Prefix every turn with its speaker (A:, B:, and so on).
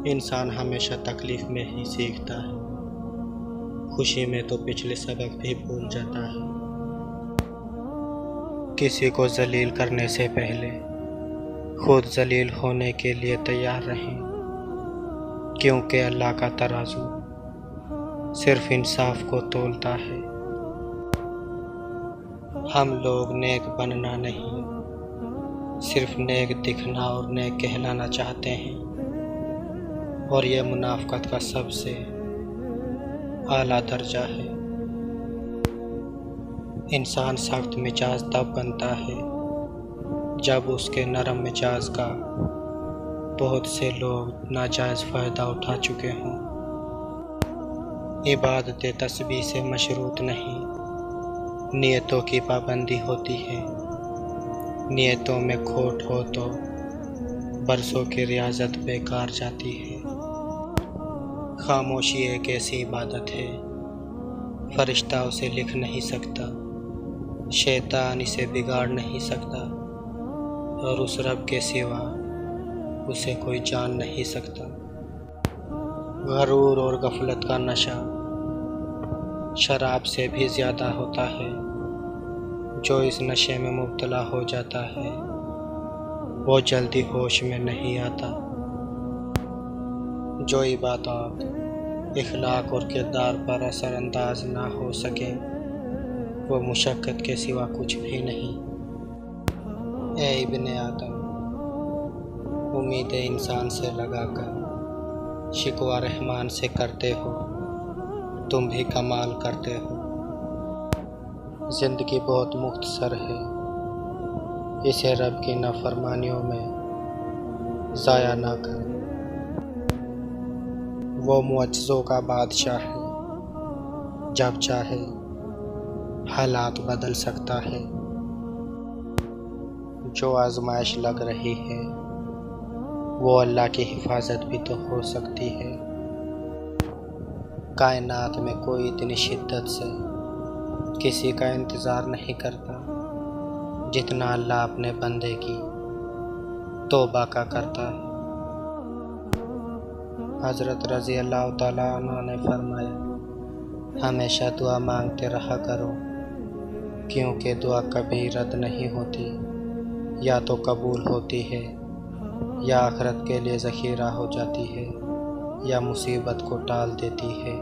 A: انسان ہمیشہ تکلیف میں ہی سیکھتا ہے، خوشی میں تو پچھلے سبق بھی بھول جاتا ہے۔ کسی کو ذلیل کرنے سے پہلے خود ذلیل ہونے کے لیے تیار رہیں، کیونکہ اللہ کا ترازو صرف انصاف کو تولتا ہے۔ ہم لوگ نیک بننا نہیں، صرف نیک دکھنا اور نیک کہلانا چاہتے ہیں، اور یہ منافقت کا سب سے اعلیٰ درجہ ہے۔ انسان سخت مزاج تب بنتا ہے جب اس کے نرم مزاج کا بہت سے لوگ ناجائز فائدہ اٹھا چکے ہوں۔ عبادت تسبیح سے مشروط نہیں، نیتوں کی پابندی ہوتی ہے۔ نیتوں میں کھوٹ ہو تو برسوں کی ریاضت بیکار جاتی ہے۔ خاموشی ایک ایسی عبادت ہے، فرشتہ اسے لکھ نہیں سکتا، شیطان اسے بگاڑ نہیں سکتا، اور اس رب کے سوا اسے کوئی جان نہیں سکتا۔ غرور اور غفلت کا نشہ شراب سے بھی زیادہ ہوتا ہے۔ جو اس نشے میں مبتلا ہو جاتا ہے وہ جلدی ہوش میں نہیں آتا۔ جو عبادات اخلاق اور کردار پر اثر انداز نہ ہو سکے وہ مشقت کے سوا کچھ بھی نہیں۔ اے ابن آدم، امیدیں انسان سے لگا کر شکوہ رحمان سے کرتے ہو، تم بھی کمال کرتے ہو۔ زندگی بہت مختصر ہے، اسے رب کی نافرمانیوں میں ضائع نہ کر۔ وہ معجزوں کا بادشاہ ہے، جب چاہے حالات بدل سکتا ہے۔ جو آزمائش لگ رہی ہے وہ اللہ کی حفاظت بھی تو ہو سکتی ہے۔ کائنات میں کوئی اتنی شدت سے کسی کا انتظار نہیں کرتا جتنا اللہ اپنے بندے کی توبہ کا کرتا ہے۔ حضرت رضی اللہ تعالیٰ عنہ نے فرمایا، ہمیشہ دعا مانگتے رہا کرو، کیونکہ دعا کبھی رد نہیں ہوتی، یا تو قبول ہوتی ہے، یا آخرت کے لیے ذخیرہ ہو جاتی ہے، یا مصیبت کو ٹال دیتی ہے۔